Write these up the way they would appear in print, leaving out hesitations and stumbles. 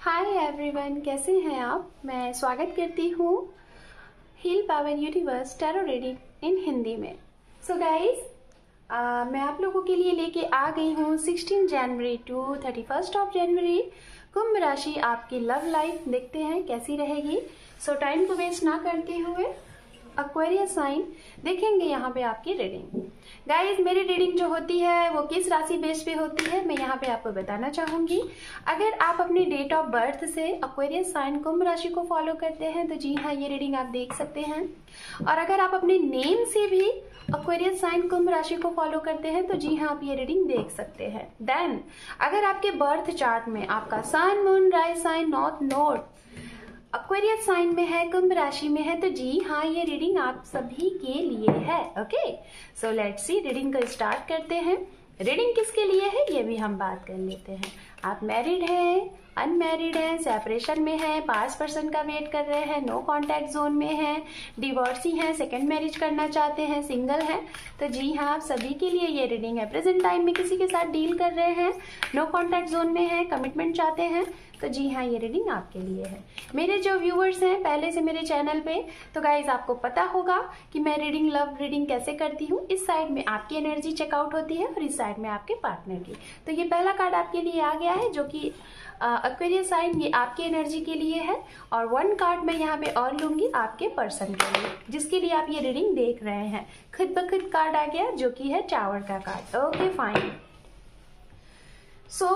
Hi everyone, कैसे हैं आप। मैं स्वागत करती हूँ heal power universe tarot reading in Hindi में। सो गाइस, मैं आप लोगों के लिए लेके आ गई हूँ 16 जनवरी टू 31 ऑफ जनवरी कुंभ राशि आपकी लव लाइफ देखते हैं कैसी रहेगी। सो टाइम को वेस्ट ना करते हुए एक्वेरियस साइन देखेंगे यहाँ पे आपकी रीडिंग। गाइज, मेरी रीडिंग जो होती है वो किस राशि बेस पे होती है मैं यहाँ पे आपको बताना चाहूंगी। अगर आप अपनी डेट ऑफ बर्थ से एक्वेरियस साइन कुंभ राशि को फॉलो करते हैं तो जी हाँ, ये रीडिंग आप देख सकते हैं। और अगर आप अपने नेम से भी एक्वेरियस साइन कुंभ राशि को फॉलो करते हैं तो जी हाँ, आप ये रीडिंग देख सकते हैं। देन अगर आपके बर्थ चार्ट में आपका sun moon rise sign north node Aquarius sign में है, कुंभ राशि में है, तो जी हाँ, ये रीडिंग आप सभी के लिए है। Okay, so let's see, reading को स्टार्ट करते हैं। रीडिंग किसके लिए है ये भी हम बात कर लेते हैं। आप मैरिड हैं, अनमैरिड हैं, सेपरेशन में हैं, पास पर्सन का वेट कर रहे हैं, नो कांटेक्ट जोन में हैं, डिवोर्सी हैं, सेकंड मैरिज करना चाहते हैं, सिंगल हैं, तो जी हाँ, आप सभी के लिए ये रीडिंग है। प्रेजेंट टाइम में किसी के साथ डील कर रहे हैं, नो कांटेक्ट जोन में है, कमिटमेंट चाहते हैं, तो जी हाँ, ये रीडिंग आपके लिए है। मेरे जो व्यूवर्स हैं पहले से मेरे चैनल पे, तो गाइज आपको पता होगा कि मैं रीडिंग लव रीडिंग कैसे करती हूँ। इस साइड में आपकी एनर्जी चेकआउट होती है और इस साइड में आपके पार्टनर की। तो ये पहला कार्ड आपके लिए आ गया है जो कि एक्वेरियस साइन, ये आपकी एनर्जी के लिए है। और वन कार्ड मैं यहाँ पे और लूंगी आपके पर्सन के लिए जिसके लिए आप ये रीडिंग देख रहे हैं। खुद ब खुद कार्ड आ गया जो कि है टावर का card. Okay fine. So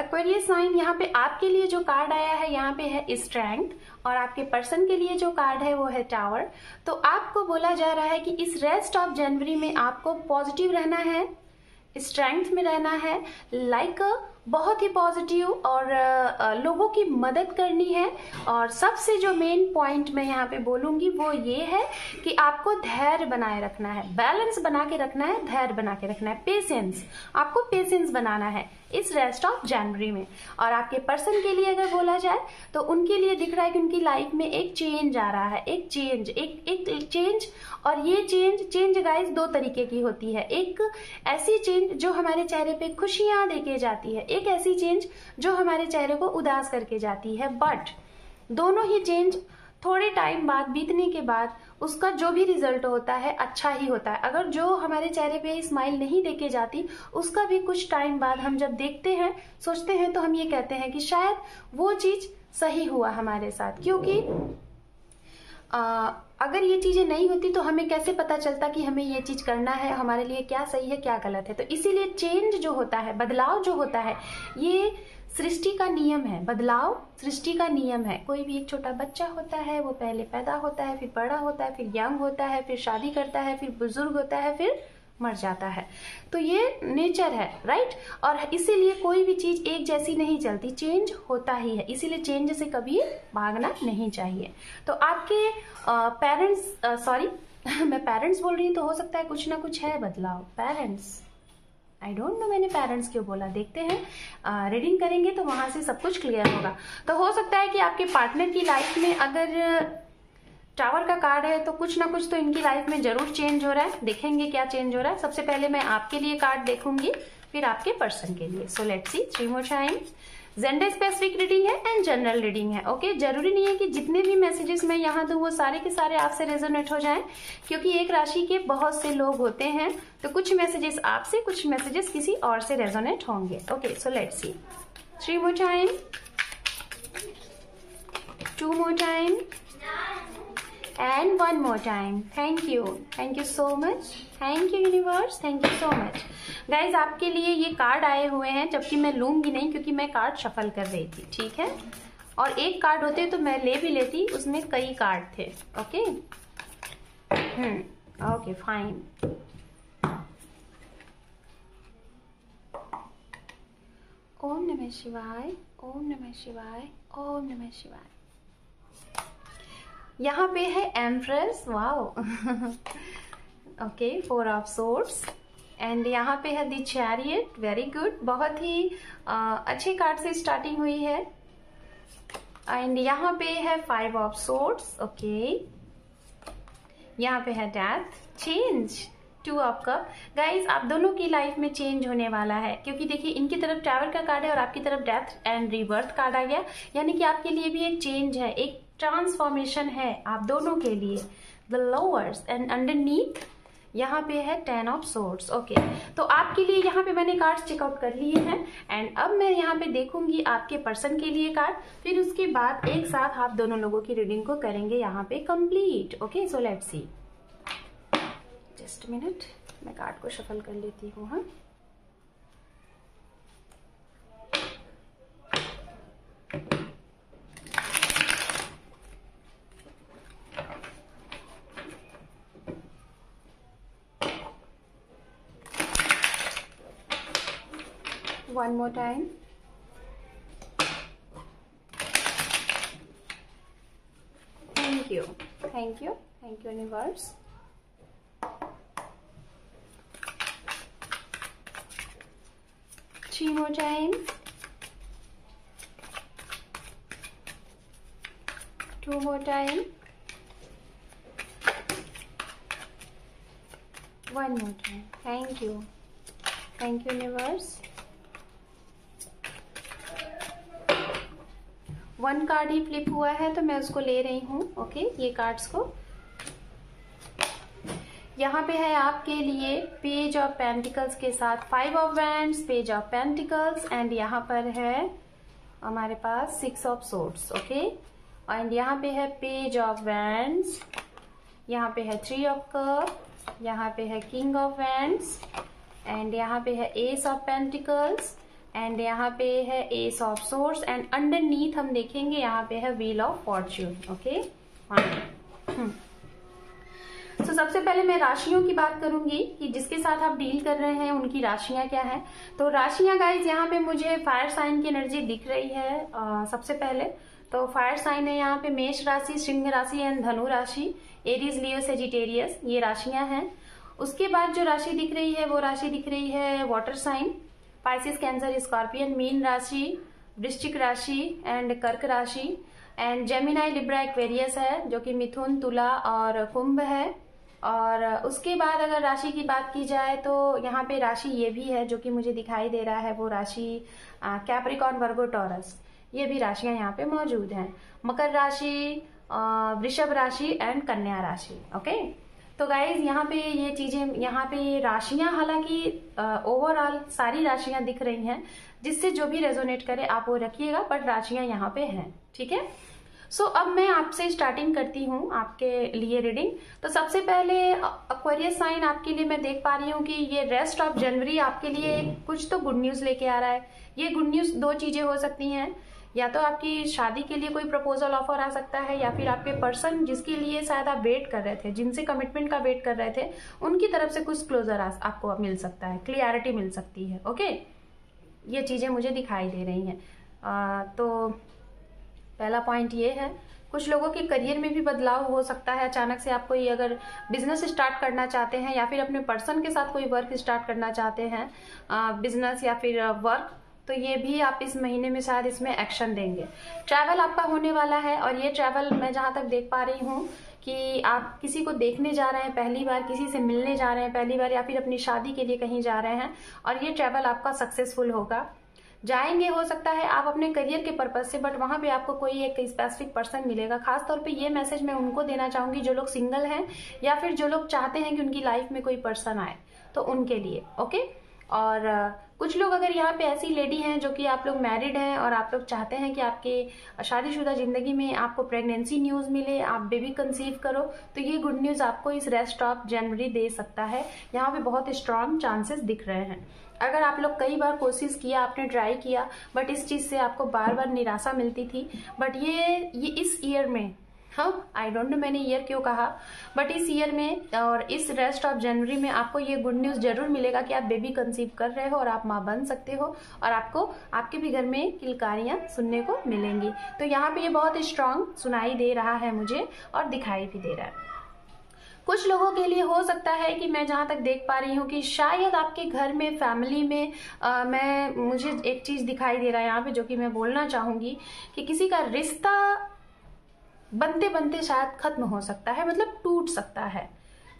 Aquarius sign, यहाँ पे आपके लिए जो कार्ड आया है यहाँ पे है स्ट्रेंथ और आपके पर्सन के लिए जो कार्ड है वो है टावर। तो आपको बोला जा रहा है कि इस रेस्ट ऑफ जनवरी में आपको पॉजिटिव रहना है, स्ट्रेंथ में रहना है, लाइक बहुत ही पॉजिटिव और लोगों की मदद करनी है। और सबसे जो मेन पॉइंट मैं यहाँ पे बोलूंगी वो ये है कि आपको धैर्य बनाए रखना है, बैलेंस बना के रखना है, धैर्य बना के रखना है, पेशेंस, आपको पेशेंस बनाना है इस रेस्ट ऑफ जनवरी में। और आपके पर्सन के लिए अगर बोला जाए तो उनके लिए दिख रहा है कि उनकी लाइफ में एक चेंज आ रहा है, एक चेंज, एक चेंज। और ये चेंज गाइस दो तरीके की होती है। एक ऐसी चेंज जो हमारे चेहरे पे खुशियां देके जाती है, एक ऐसी चेंज जो हमारे चेहरे को उदास करके जाती है। बट दोनों ही चेंज थोड़े टाइम बाद बीतने के बाद उसका जो भी रिजल्ट होता है अच्छा ही होता है। अगर जो हमारे चेहरे पे स्माइल नहीं देके जाती उसका भी कुछ टाइम बाद हम जब देखते हैं, सोचते हैं, तो हम ये कहते हैं कि शायद वो चीज सही हुआ हमारे साथ। क्योंकि अगर ये चीजें नहीं होती तो हमें कैसे पता चलता कि हमें ये चीज करना है, हमारे लिए क्या सही है क्या गलत है। तो इसीलिए चेंज जो होता है, बदलाव जो होता है, ये सृष्टि का नियम है। बदलाव सृष्टि का नियम है। कोई भी एक छोटा बच्चा होता है, वो पहले पैदा होता है, फिर बड़ा होता है, फिर यंग होता है, फिर शादी करता है, फिर बुजुर्ग होता है, फिर मर जाता है। तो ये नेचर है, राइट। और इसीलिए कोई भी चीज एक जैसी नहीं चलती, चेंज होता ही है। इसीलिए चेंज से कभी भागना नहीं चाहिए। तो आपके पेरेंट्स, सॉरी मैं पेरेंट्स बोल रही हूँ तो हो सकता है कुछ ना कुछ है बदलाव। पेरेंट्स, आई डोंट नो मैंने पेरेंट्स क्यों बोला, देखते हैं रीडिंग करेंगे तो वहां से सब कुछ क्लियर होगा। तो हो सकता है कि आपके पार्टनर की लाइफ में अगर टावर का कार्ड है तो कुछ ना कुछ तो इनकी लाइफ में जरूर चेंज हो रहा है। देखेंगे क्या चेंज हो रहा है। सबसे पहले मैं आपके लिए कार्ड देखूंगी, फिर आपके पर्सन के लिए। So let's see, 3 more times. Gender specific reading है एंड जनरल रीडिंग है। ओके, जरूरी नहीं है कि जितने भी मैसेजेस मैं यहाँ दूं वो सारे के सारे आपसे रेजोनेट हो जाएं, क्योंकि एक राशि के बहुत से लोग होते हैं। तो कुछ मैसेजेस आपसे, कुछ मैसेजेस किसी और से रेजोनेट होंगे। Okay, so let's see, 3 more time, 2 more time and 1 more time. Thank you so much. Thank you universe, thank you so much. Guys, आपके लिए ये कार्ड आए हुए हैं, जबकि मैं लूंगी नहीं क्योंकि मैं कार्ड शफल कर रही थी, ठीक है। और एक कार्ड होते तो मैं ले भी लेती, उसमें कई कार्ड थे। Okay okay fine. ओम नमः शिवाय, ओम नमः शिवाय, ओम नमः शिवाय। यहाँ पे है empress, wow okay, 4 of swords. And यहाँ पे है द चैरियट, वेरी गुड, बहुत ही अच्छे कार्ड से स्टार्टिंग हुई है। एंड यहाँ पे है 5 ऑफ सोर्ड्स, ओके। यहाँ पे है death, change, two of cup. Guys आप दोनों की लाइफ में चेंज होने वाला है, क्योंकि देखिए इनकी तरफ ट्रैवल का कार्ड है और आपकी तरफ डेथ एंड रीबर्थ कार्ड आ गया, यानी कि आपके लिए भी एक चेंज है, एक ट्रांसफॉर्मेशन है आप दोनों के लिए। द लवर्स एंड अंडरनीथ यहाँ पे है 10 ऑफ सोर्ड्स। ओके, तो आपके लिए यहाँ पे मैंने कार्ड्स चेकआउट कर लिए हैं एंड अब मैं यहाँ पे देखूंगी आपके पर्सन के लिए कार्ड, फिर उसके बाद एक साथ आप दोनों लोगों की रीडिंग को करेंगे यहाँ पे complete. Okay, so let's see. Just minute, मैं कार्ड को शफल कर लेती हूँ। हाँ, one more time. Thank you, thank you, thank you universe. Three more time. Two more time. One more time. Thank you, thank you universe. One card he flip हुआ है तो मैं उसको ले रही हूँ। ओके, ये कार्ड्स को यहाँ पे है आपके लिए पेज ऑफ पेंटिकल्स के साथ 5 of wands, page of pentacles and यहाँ पर है हमारे पास 6 ऑफ सोर्ड्स। ओके, एंड यहाँ पे है पेज ऑफ वैंड्स, यहाँ पे है 3 ऑफ कप, यहाँ पे है किंग ऑफ वैंड्स एंड यहाँ पे है एस ऑफ पेंटिकल्स एंड यहाँ पे है S of source and underneath हम देखेंगे यहाँ पे है व्हील ऑफ फॉर्च्यून। ओके, तो सबसे पहले मैं राशियों की बात करूंगी कि जिसके साथ आप डील कर रहे हैं उनकी राशियां क्या है। तो राशियां गाइज यहाँ पे मुझे फायर साइन की एनर्जी दिख रही है। सबसे पहले तो फायर साइन है यहाँ पे मेष राशि, सिंह राशि एंड धनु राशि, एरीज, लियो, सेजिटेरियस, ये राशियां हैं। उसके बाद जो राशि दिख रही है वो राशि दिख रही है water sign, Pisces, Cancer, Scorpion, मीन राशि, वृश्चिक राशि एंड कर्क राशि एंड जेमिनाई, लिब्रा, एक्वेरियस है जो कि मिथुन, तुला और कुंभ है। और उसके बाद अगर राशि की बात की जाए तो यहाँ पे राशि ये भी है जो कि मुझे दिखाई दे रहा है, वो राशि कैप्रिकॉर्न, वर्गो, टॉरस, ये भी राशियां यहाँ पे मौजूद हैं। मकर राशि, वृषभ राशि एंड कन्या राशि। ओके, तो गाइज यहाँ पे ये चीजें, यहाँ पे राशियां हालांकि ओवरऑल सारी राशियां दिख रही हैं, जिससे जो भी रेजोनेट करे आप वो रखिएगा, बट राशियां यहाँ पे हैं। ठीक है, सो अब मैं आपसे स्टार्टिंग करती हूँ आपके लिए रीडिंग। तो सबसे पहले एक्वेरियस साइन आपके लिए मैं देख पा रही हूँ कि ये रेस्ट ऑफ जनवरी आपके लिए कुछ तो गुड न्यूज लेके आ रहा है। ये गुड न्यूज दो चीजें हो सकती हैं, या तो आपकी शादी के लिए कोई प्रपोजल ऑफर आ सकता है, या फिर आपके पर्सन जिसके लिए शायद आप वेट कर रहे थे, जिनसे कमिटमेंट का वेट कर रहे थे, उनकी तरफ से कुछ क्लोजर आपको मिल सकता है, क्लियरिटी मिल सकती है। ओके, ये चीजें मुझे दिखाई दे रही हैं। तो पहला पॉइंट ये है, कुछ लोगों के करियर में भी बदलाव हो सकता है अचानक से। आप कोई अगर बिजनेस स्टार्ट करना चाहते हैं या फिर अपने पर्सन के साथ कोई वर्क स्टार्ट करना चाहते हैं, बिजनेस या फिर वर्क, तो ये भी आप इस महीने में शायद इसमें एक्शन देंगे। ट्रैवल आपका होने वाला है और ये ट्रैवल मैं जहां तक देख पा रही हूँ कि आप किसी को देखने जा रहे हैं पहली बार, किसी से मिलने जा रहे हैं पहली बार, या फिर अपनी शादी के लिए कहीं जा रहे हैं और ये ट्रैवल आपका सक्सेसफुल होगा। जाएंगे हो सकता है आप अपने करियर के पर्पज से, बट वहां पे आपको कोई एक स्पेसिफिक पर्सन मिलेगा। खास तौर पे ये मैसेज मैं उनको देना चाहूंगी जो लोग सिंगल हैं या फिर जो लोग चाहते हैं कि उनकी लाइफ में कोई पर्सन आए, तो उनके लिए। ओके, और कुछ लोग अगर यहाँ पे ऐसी लेडी हैं जो कि आप लोग मैरिड हैं और आप लोग चाहते हैं कि आपके शादीशुदा जिंदगी में आपको प्रेगनेंसी न्यूज मिले, आप बेबी कंसीव करो, तो ये गुड न्यूज आपको इस रेस्ट ऑफ जनवरी दे सकता है। यहाँ पे बहुत स्ट्रांग चांसेस दिख रहे हैं। अगर आप लोग कई बार कोशिश किया, आपने ट्राई किया, बट इस चीज से आपको बार बार निराशा मिलती थी, बट ये इस ईयर में, हाँ आई डोंट नो मैंने ईयर क्यों कहा, बट इस ईयर में और इस रेस्ट ऑफ जनवरी में आपको ये गुड न्यूज जरूर मिलेगा कि आप बेबी कंसीव कर रहे हो और आप माँ बन सकते हो और आपको आपके भी घर में किलकारियां सुनने को मिलेंगी। तो यहाँ पे ये बहुत स्ट्रांग सुनाई दे रहा है मुझे और दिखाई भी दे रहा है। कुछ लोगों के लिए हो सकता है कि मैं जहां तक देख पा रही हूँ कि शायद आपके घर में, फैमिली में मुझे एक चीज दिखाई दे रहा है यहाँ पे जो कि मैं बोलना चाहूंगी कि किसी का रिश्ता बनते बनते शायद खत्म हो सकता है, मतलब टूट सकता है।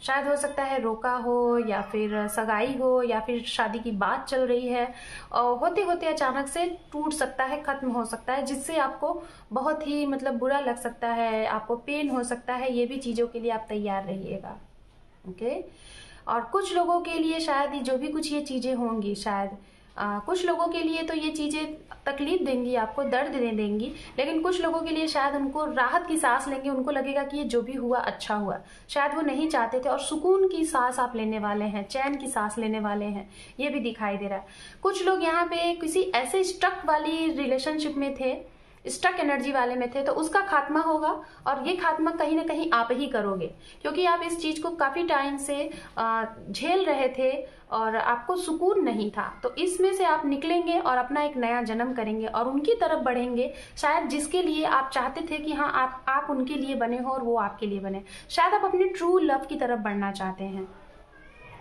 शायद हो सकता है रोका हो, या फिर सगाई हो, या फिर शादी की बात चल रही है और होते होते अचानक से टूट सकता है, खत्म हो सकता है, जिससे आपको बहुत ही मतलब बुरा लग सकता है, आपको पेन हो सकता है। ये भी चीज़ों के लिए आप तैयार रहिएगा। ओके। और कुछ लोगों के लिए शायद जो भी कुछ ये चीज़ें होंगी, शायद कुछ लोगों के लिए तो ये चीज़ें तकलीफ देंगी, आपको दर्द दे देंगी, लेकिन कुछ लोगों के लिए शायद उनको राहत की सांस लेंगे, उनको लगेगा कि ये जो भी हुआ अच्छा हुआ। शायद वो नहीं चाहते थे और सुकून की सांस आप लेने वाले हैं, चैन की सांस लेने वाले हैं, ये भी दिखाई दे रहा है। कुछ लोग यहाँ पे किसी ऐसे स्टक वाली रिलेशनशिप में थे, स्टक एनर्जी वाले में थे, तो उसका खात्मा होगा और ये खात्मा कहीं ना कहीं आप ही करोगे, क्योंकि आप इस चीज को काफी टाइम से झेल रहे थे और आपको सुकून नहीं था। तो इसमें से आप निकलेंगे और अपना एक नया जन्म करेंगे और उनकी तरफ बढ़ेंगे, शायद जिसके लिए आप चाहते थे कि हाँ आप उनके लिए बने हो और वो आपके लिए बने। शायद आप अपने ट्रू लव की तरफ बढ़ना चाहते हैं।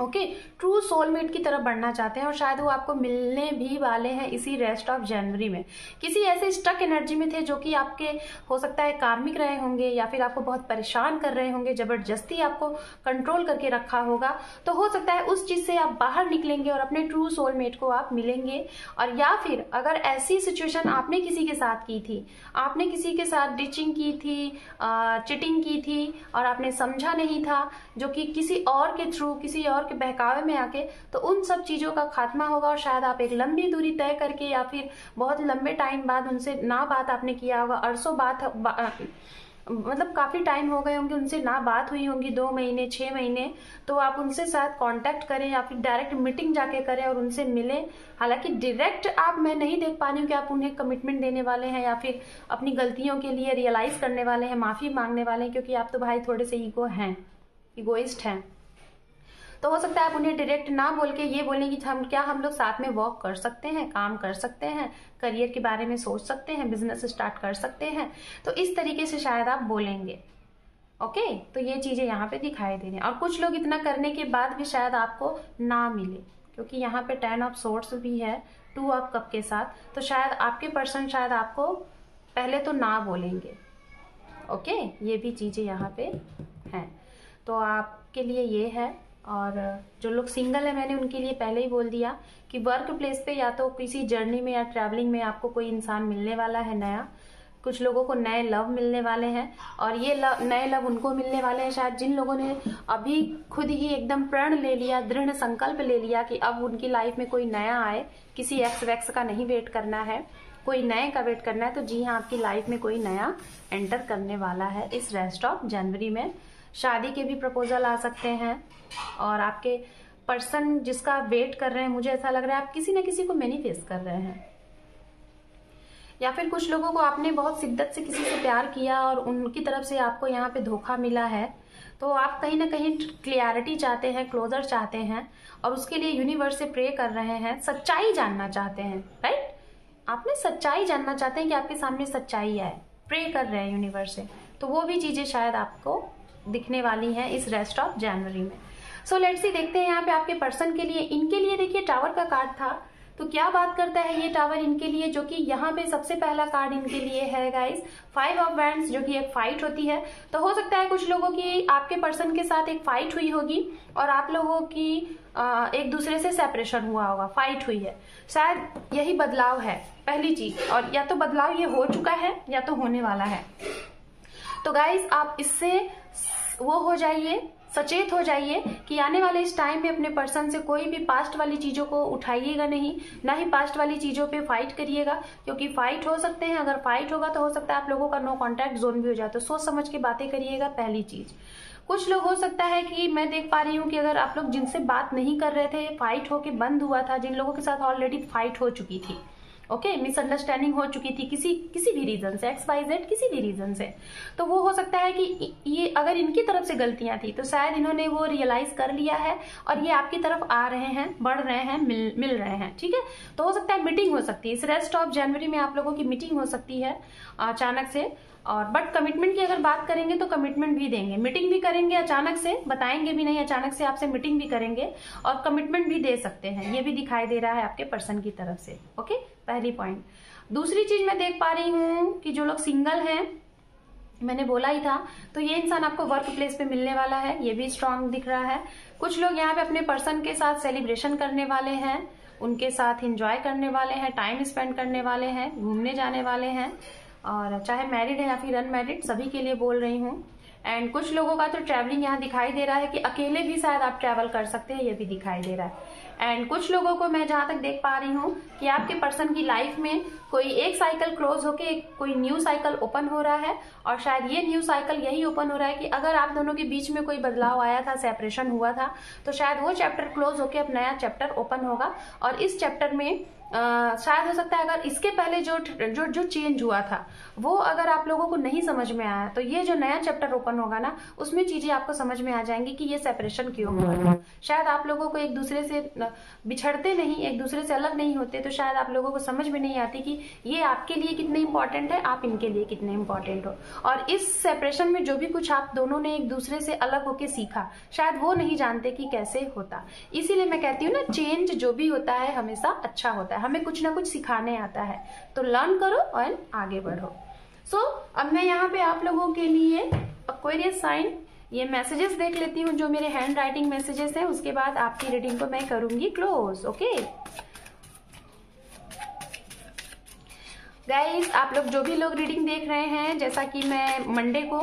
ओके, ट्रू सोलमेट की तरफ बढ़ना चाहते हैं और शायद वो आपको मिलने भी वाले हैं इसी रेस्ट ऑफ जनवरी में। किसी ऐसे स्टक एनर्जी में थे जो कि आपके हो सकता है कार्मिक रहे होंगे, या फिर आपको बहुत परेशान कर रहे होंगे, जबरदस्ती आपको कंट्रोल करके रखा होगा। तो हो सकता है उस चीज से आप बाहर निकलेंगे और अपने ट्रू सोलमेट को आप मिलेंगे। और या फिर अगर ऐसी सिचुएशन आपने किसी के साथ की थी, आपने किसी के साथ डिचिंग की थी, चिटिंग की थी और आपने समझा नहीं था, जो कि किसी और के थ्रू, किसी और के बहकावे में आके, तो उन सब चीजों का खात्मा होगा और शायद आप एक लंबी दूरी तय करके या फिर बहुत लंबे टाइम बाद उनसे ना बात आपने किया होगा, अरसों मतलब काफी टाइम हो गए होंगे उनसे ना बात हुई होंगी, 2 महीने 6 महीने, तो आप उनसे शायद कांटेक्ट करें या फिर डायरेक्ट मीटिंग जाके करें और उनसे मिलें। हालांकि डायरेक्ट मैं नहीं देख पा रही हूँ कि आप उन्हें कमिटमेंट देने वाले हैं या फिर अपनी गलतियों के लिए रियलाइज करने वाले हैं, माफी मांगने वाले हैं, क्योंकि आप तो भाई थोड़े से इगोइस्ट हैं। तो हो सकता है आप उन्हें डायरेक्ट ना बोल के ये बोलें कि हम लोग साथ में वर्क कर सकते हैं, काम कर सकते हैं, करियर के बारे में सोच सकते हैं, बिजनेस स्टार्ट कर सकते हैं। तो इस तरीके से शायद आप बोलेंगे। ओके, तो ये चीजें यहाँ पे दिखाई दे रही हैं। और कुछ लोग इतना करने के बाद भी शायद आपको ना मिले, क्योंकि यहाँ पे 10 ऑफ सोर्ड्स भी है 2 ऑफ कप के साथ। तो शायद आपके पर्सन शायद आपको पहले तो ना बोलेंगे। ओके, ये भी चीजें यहाँ पे हैं। तो आपके लिए ये है। और जो लोग सिंगल है, मैंने उनके लिए पहले ही बोल दिया कि वर्क प्लेस पे या तो किसी जर्नी में या ट्रैवलिंग में आपको कोई इंसान मिलने वाला है नया। कुछ लोगों को नए लव मिलने वाले हैं और ये नए लव उनको मिलने वाले हैं शायद जिन लोगों ने अभी खुद ही एकदम प्रण ले लिया, दृढ़ संकल्प ले लिया कि अब उनकी लाइफ में कोई नया आए, किसी एक्स वैक्स का नहीं वेट करना है, कोई नए का वेट करना है। तो जी हाँ, आपकी लाइफ में कोई नया एंटर करने वाला है इस रेस्ट ऑफ जनवरी में। शादी के भी प्रपोजल आ सकते हैं और आपके पर्सन जिसका वेट कर रहे हैं, मुझे ऐसा लग रहा है आप किसी न किसी को मैनिफेस्ट कर रहे हैं, या फिर कुछ लोगों को आपने बहुत शिद्दत से किसी से प्यार किया और उनकी तरफ से आपको यहाँ पे धोखा मिला है। तो आप कहीं ना कहीं क्लियरिटी चाहते हैं, क्लोजर चाहते हैं और उसके लिए यूनिवर्स से प्रे कर रहे हैं, सच्चाई जानना चाहते हैं। राइट, आपने सच्चाई जानना चाहते हैं कि आपके सामने सच्चाई आए, प्रे कर रहे हैं यूनिवर्स से। तो वो भी चीजें शायद आपको दिखने वाली हैं इस रेस्ट ऑफ जनवरी में। सो लेट्स सी, देखते हैं यहाँ पे आपके पर्सन के लिए, इनके लिए देखिए टावर का कार्ड था। तो क्या बात करता है ये टावर इनके लिए, जो कि यहाँ पे सबसे पहला कार्ड इनके लिए है गाइस 5 ऑफ वैंड्स, जो कि एक फाइट होती है। तो हो सकता है कुछ लोगों की आपके पर्सन के साथ एक फाइट हुई होगी और आप लोगों की एक दूसरे से सेपरेशन हुआ होगा, फाइट हुई है, शायद यही बदलाव है पहली चीज। और या तो बदलाव ये हो चुका है या तो होने वाला है। तो गाइस आप इससे वो हो जाइए, सचेत हो जाइए कि आने वाले इस टाइम में अपने पर्सन से कोई भी पास्ट वाली चीजों को उठाइएगा नहीं, ना ही पास्ट वाली चीजों पे फाइट करिएगा, क्योंकि फाइट हो सकते हैं। अगर फाइट होगा तो हो सकता है आप लोगों का नो कॉन्टैक्ट जोन भी हो जाए। तो सोच समझ के बातें करिएगा, पहली चीज। कुछ लोग हो सकता है कि मैं देख पा रही हूँ कि अगर आप लोग जिनसे बात नहीं कर रहे थे, फाइट होके बंद हुआ था, जिन लोगों के साथ ऑलरेडी फाइट हो चुकी थी, ओके, मिसअंडरस्टैंडिंग हो चुकी थी किसी भी रीजन से, XYZ किसी भी रीजन से, तो वो हो सकता है कि ये अगर इनकी तरफ से गलतियां थी तो शायद इन्होंने वो रियलाइज कर लिया है और ये आपकी तरफ आ रहे हैं, बढ़ रहे हैं, मिल रहे हैं। ठीक है, तो हो सकता है मीटिंग हो सकती है इस रेस्ट ऑफ जनवरी में, आप लोगों की मीटिंग हो सकती है अचानक से। और बट कमिटमेंट की अगर बात करेंगे तो कमिटमेंट भी देंगे, मीटिंग भी करेंगे, अचानक से बताएंगे भी नहीं, अचानक से आपसे मीटिंग भी करेंगे और कमिटमेंट भी दे सकते हैं। ये भी दिखाई दे रहा है आपके पर्सन की तरफ से। ओके, पहली पॉइंट। दूसरी चीज मैं देख पा रही हूँ कि जो लोग सिंगल हैं मैंने बोला ही था। तो ये इंसान आपको वर्क प्लेस पे मिलने वाला है, ये भी स्ट्रांग दिख रहा है। कुछ लोग यहाँ पे अपने पर्सन के साथ सेलिब्रेशन करने वाले हैं, उनके साथ एंजॉय करने वाले हैं, टाइम स्पेंड करने वाले हैं, घूमने जाने वाले हैं, और चाहे मैरिड है या फिर अनमैरिड, सभी के लिए बोल रही हूँ। एंड कुछ लोगों का तो ट्रैवलिंग यहाँ दिखाई दे रहा है कि अकेले भी शायद आप ट्रैवल कर सकते हैं, ये भी दिखाई दे रहा है। एंड कुछ लोगों को मैं जहां तक देख पा रही हूँ कि आपके पर्सन की लाइफ में कोई एक साइकिल क्लोज होके कोई न्यू साइकिल ओपन हो रहा है, और शायद ये न्यू साइकिल यही ओपन हो रहा है कि अगर आप दोनों के बीच में कोई बदलाव आया था, सेपरेशन हुआ था, तो शायद वो चैप्टर क्लोज होके अब नया चैप्टर ओपन होगा। और इस चैप्टर में शायद हो सकता है अगर इसके पहले जो चेंज हुआ था वो अगर आप लोगों को नहीं समझ में आया, तो ये जो नया चैप्टर ओपन होगा ना, उसमें चीजें आपको समझ में आ जाएंगी कि ये सेपरेशन क्यों हुआ था। शायद आप लोगों को एक दूसरे से बिछड़ते नहीं, एक दूसरे से अलग नहीं होते, तो शायद आप लोगों को समझ में नहीं आती कि ये आपके लिए कितने इंपॉर्टेंट है, आप इनके लिए कितने इंपॉर्टेंट हो। और इस सेपरेशन में जो भी कुछ आप दोनों ने एक दूसरे से अलग होके सीखा, शायद वो नहीं जानते कि कैसे होता। इसीलिए मैं कहती हूँ ना, चेंज जो भी होता है हमेशा अच्छा होता है, हमें कुछ ना कुछ सिखाने आता है। तो लर्न करो और आगे बढ़ो। सो अब मैं यहाँ पे आप लोगों के लिए एक्वेरियस साइन ये मैसेजेस देख लेती हूँ, जो मेरे हैंड राइटिंग मैसेजेस हैं, उसके बाद आपकी रीडिंग को मैं करूंगी क्लोज। ओके गाइस, आप लोग जो भी लोग रीडिंग देख रहे हैं, जैसा कि मैं मंडे को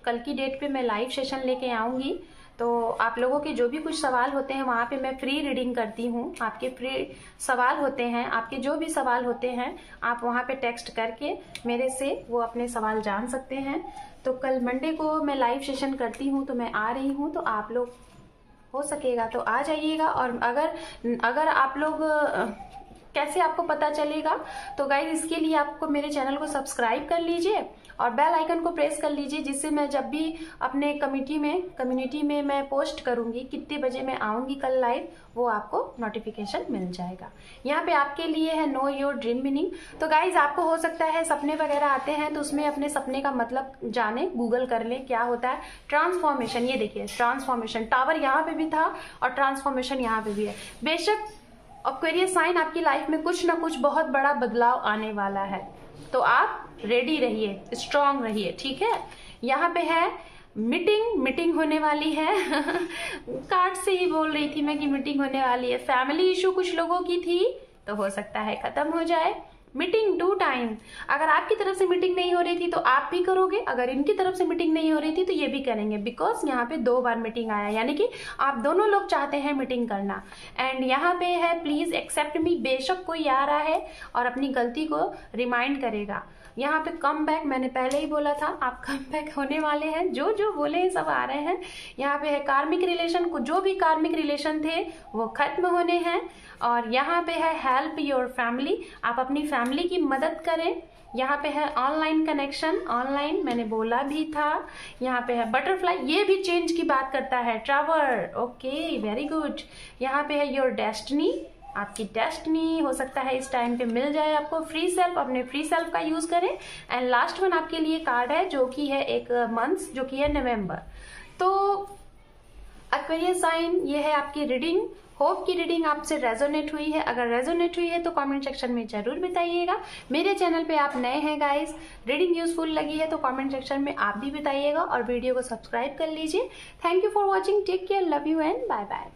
कल की डेट पे मैं लाइव सेशन लेके आऊंगी, तो आप लोगों के जो भी कुछ सवाल होते हैं वहां पे मैं फ्री रीडिंग करती हूँ। आपके फ्री सवाल होते हैं, आपके जो भी सवाल होते हैं आप वहां पे टेक्स्ट करके मेरे से वो अपने सवाल जान सकते हैं। तो कल मंडे को मैं लाइव सेशन करती हूँ, तो मैं आ रही हूँ, तो आप लोग हो सकेगा तो आ जाइएगा। और अगर आप लोग कैसे आपको पता चलेगा, तो गाइज इसके लिए आपको मेरे चैनल को सब्सक्राइब कर लीजिए और बेल आइकन को प्रेस कर लीजिए, जिससे मैं जब भी अपने कम्युनिटी में मैं पोस्ट करूंगी कितने बजे मैं आऊंगी कल लाइव, वो आपको नोटिफिकेशन मिल जाएगा। यहाँ पे आपके लिए है नो योर ड्रीम मीनिंग। तो गाइज आपको हो सकता है सपने वगैरह आते हैं, तो उसमें अपने सपने का मतलब जाने, गूगल कर ले क्या होता है ट्रांसफॉर्मेशन। ये देखिए ट्रांसफॉर्मेशन, टावर यहाँ पे भी था और ट्रांसफॉर्मेशन यहाँ पे भी है। बेशक एक्वेरियस साइन आपकी लाइफ में कुछ ना कुछ बहुत बड़ा बदलाव आने वाला है, तो आप रेडी रहिए, स्ट्रांग रहिए, ठीक है। यहाँ पे है मीटिंग होने वाली है कार्ड से ही बोल रही थी मैं कि मीटिंग होने वाली है। फैमिली इशू कुछ लोगों की थी, तो हो सकता है खत्म हो जाए। मीटिंग 2 टाइम, अगर आपकी तरफ से मीटिंग नहीं हो रही थी तो आप भी करोगे, अगर इनकी तरफ से मीटिंग नहीं हो रही थी तो ये भी करेंगे, बिकॉज यहाँ पे 2 बार मीटिंग आया, यानी कि आप दोनों लोग चाहते हैं मीटिंग करना। एंड यहाँ पे है प्लीज एक्सेप्ट मी, बेशक कोई आ रहा है और अपनी गलती को रिमाइंड करेगा। यहाँ पे कम बैक, मैंने पहले ही बोला था आप कम बैक होने वाले हैं, जो बोले हैं सब आ रहे हैं। यहाँ पे है कार्मिक रिलेशन, जो भी कार्मिक रिलेशन थे वो खत्म होने हैं। और यहाँ पे है हेल्प योर फैमिली, आप अपनी फैमिली की मदद करें। यहाँ पे है ऑनलाइन कनेक्शन, ऑनलाइन मैंने बोला भी था। यहाँ पे है बटरफ्लाई, ये भी चेंज की बात करता है। Travel, okay very good. यहाँ पे है योर डेस्टिनी, आपकी डेस्टिनी हो सकता है इस टाइम पे मिल जाए आपको। फ्री सेल्फ, अपने फ्री सेल्फ का यूज करें। एंड लास्ट वन आपके लिए कार्ड है जो कि है एक मंथ, जो कि है नवंबर। तो एक्वेरियस साइन, ये है आपकी रीडिंग। होप की रीडिंग आपसे रेजोनेट हुई है। अगर रेजोनेट हुई है तो कमेंट सेक्शन में जरूर बताइएगा। मेरे चैनल पे आप नए हैं गाइस, रीडिंग यूजफुल लगी है तो कमेंट सेक्शन में आप भी बताइएगा और वीडियो को सब्सक्राइब कर लीजिए। Thank you for watching, take care, love you and bye bye.